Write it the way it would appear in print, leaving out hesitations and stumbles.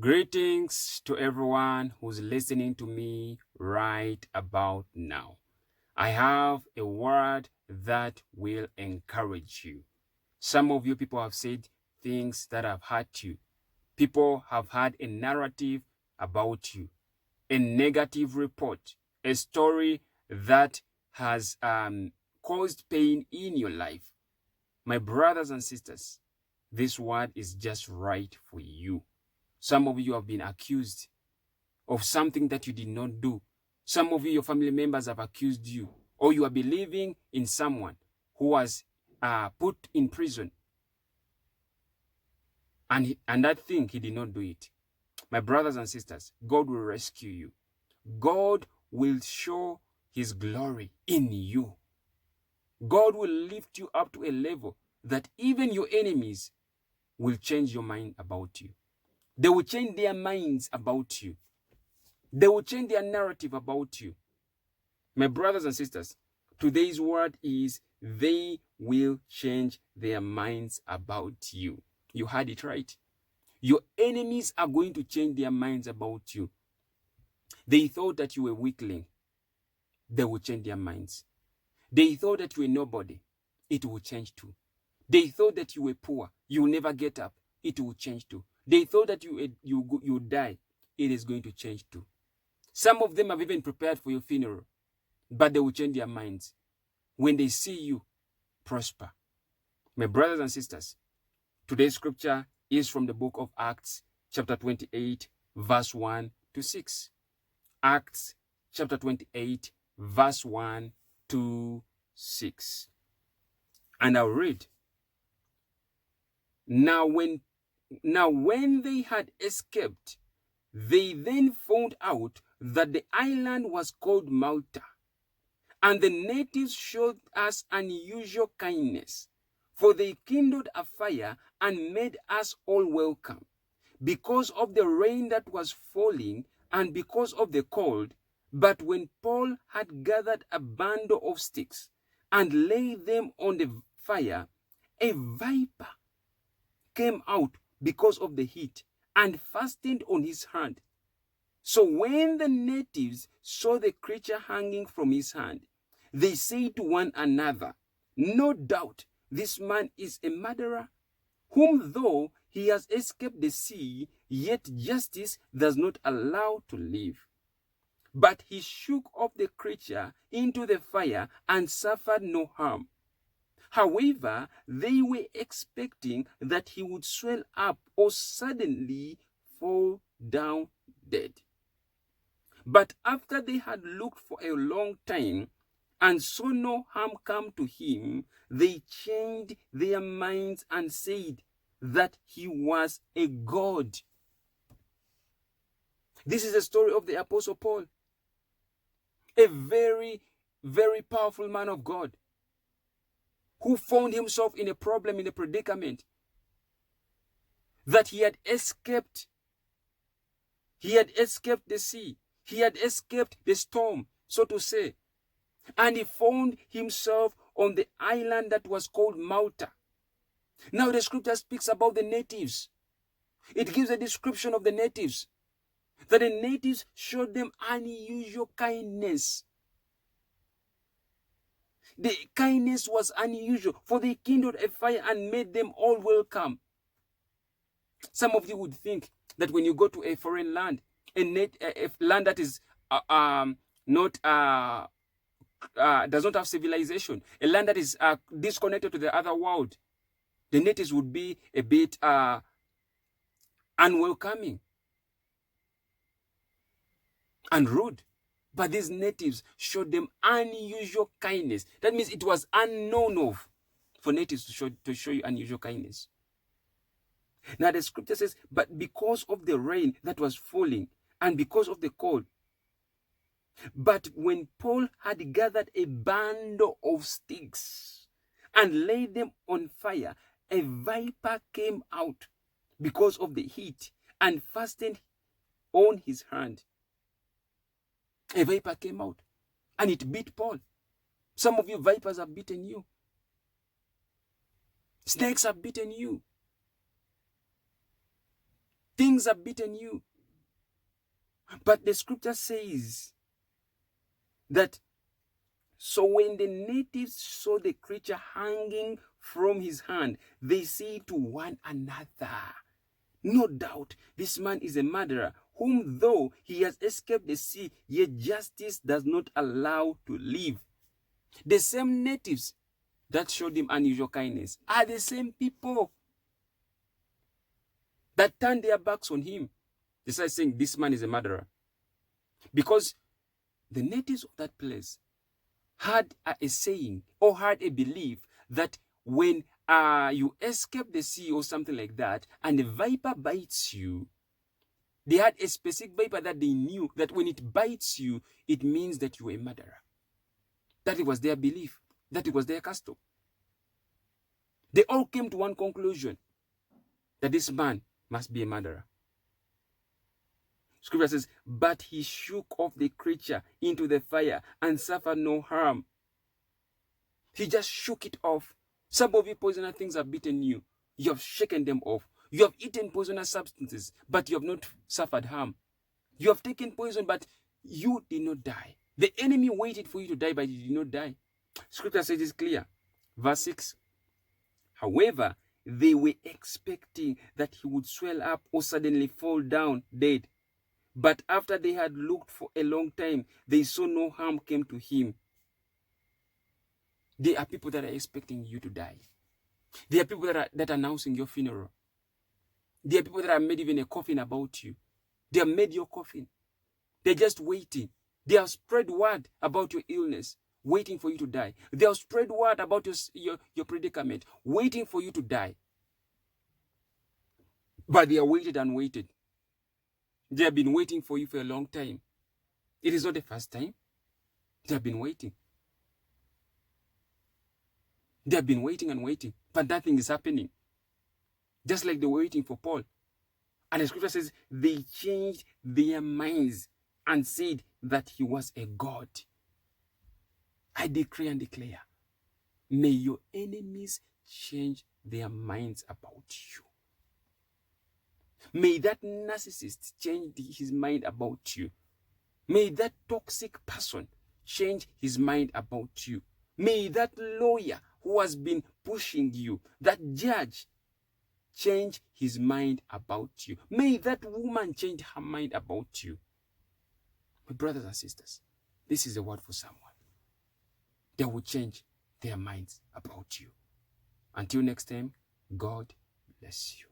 Greetings to everyone who's listening to me right about now. I have a word that will encourage you. Some of you people have said things that have hurt you. People have had a narrative about you, a negative report, a story that has caused pain in your life. My brothers and sisters, this word is just right for you. Some of you have been accused of something that you did not do. Some of you, your family members have accused you, or you are believing in someone who was put in prison. And that thing, he did not do it. My brothers and sisters, God will rescue you. God will show his glory in you. God will lift you up to a level that even your enemies will change your mind about you. They will change their minds about you. They will change their narrative about you. My brothers and sisters, today's word is they will change their minds about you. You heard it right. Your enemies are going to change their minds about you. They thought that you were weakling. They will change their minds. They thought that you were nobody. It will change too. They thought that you were poor. You will never get up. It will change too. They thought that you die. It is going to change too. Some of them have even prepared for your funeral, but they will change their minds when they see you prosper. My brothers and sisters, today's scripture is from the book of Acts, chapter 28, verse 1 to 6. Acts, chapter 28, verse 1 to 6. And I'll read. Now when they had escaped, they then found out that the island was called Malta. And the natives showed us unusual kindness, for they kindled a fire and made us all welcome. Because of the rain that was falling and because of the cold, but when Paul had gathered a bundle of sticks and laid them on the fire, a viper came out because of the heat and fastened on his hand. So when the natives saw the creature hanging from his hand, they said to one another, "No doubt this man is a murderer, whom though he has escaped the sea, yet justice does not allow to live." But he shook off the creature into the fire and suffered no harm. However, they were expecting that he would swell up or suddenly fall down dead. But after they had looked for a long time and saw no harm come to him, they changed their minds and said that he was a god. This is the story of the Apostle Paul, a very, very powerful man of God who found himself in a problem, in a predicament, that he had escaped. He had escaped the sea. He had escaped the storm, so to say. And he found himself on the island that was called Malta. Now the scripture speaks about the natives. It gives a description of the natives, that the natives showed them unusual kindness. The kindness was unusual, for they kindled a fire and made them all welcome. Some of you would think that when you go to a foreign land, a land that is not does not have civilization, a land that is disconnected to the other world, the natives would be a bit unwelcoming and rude. But these natives showed them unusual kindness. That means it was unknown of for natives to show you unusual kindness. Now the scripture says, but because of the rain that was falling and because of the cold, but when Paul had gathered a bundle of sticks and laid them on fire, a viper came out because of the heat and fastened on his hand. A viper came out and it bit Paul. Some of you vipers have bitten you. Snakes have bitten you. things have beaten you. But the scripture says that, so when the natives saw the creature hanging from his hand, they said to one another, no doubt this man is a murderer, whom though he has escaped the sea, yet justice does not allow to live. The same natives that showed him unusual kindness are the same people that turned their backs on him. They started saying this man is a murderer. Because the natives of that place had a saying or had a belief that when you escape the sea or something like that, and the viper bites you, they had a specific viper that they knew that when it bites you, it means that you were a murderer. That it was their belief, that it was their custom. They all came to one conclusion, that this man must be a murderer. Scripture says, but he shook off the creature into the fire and suffered no harm. He just shook it off. Some of you poisonous things have beaten you. You have shaken them off. You have eaten poisonous substances, but you have not suffered harm. You have taken poison, but you did not die. The enemy waited for you to die, but you did not die. Scripture says it's clear. Verse 6. However, they were expecting that he would swell up or suddenly fall down dead. But after they had looked for a long time, they saw no harm came to him. There are people that are expecting you to die. There are people that are announcing your funeral. There are people that have made even a coffin about you. They have made your coffin. They're just waiting. They have spread word about your illness, waiting for you to die. They have spread word about your predicament, waiting for you to die. But they are waited and waited. They have been waiting for you for a long time. It is not the first time. They have been waiting. They have been waiting and waiting, but nothing is happening. Just like they were waiting for Paul. And the scripture says they changed their minds and said that he was a god. I decree and declare, may your enemies change their minds about you. May that narcissist change his mind about you. May that toxic person change his mind about you. May that lawyer who has been pushing you, that judge, change his mind about you. May that woman change her mind about you. My brothers and sisters, this is a word for someone. They will change their minds about you. Until next time, God bless you.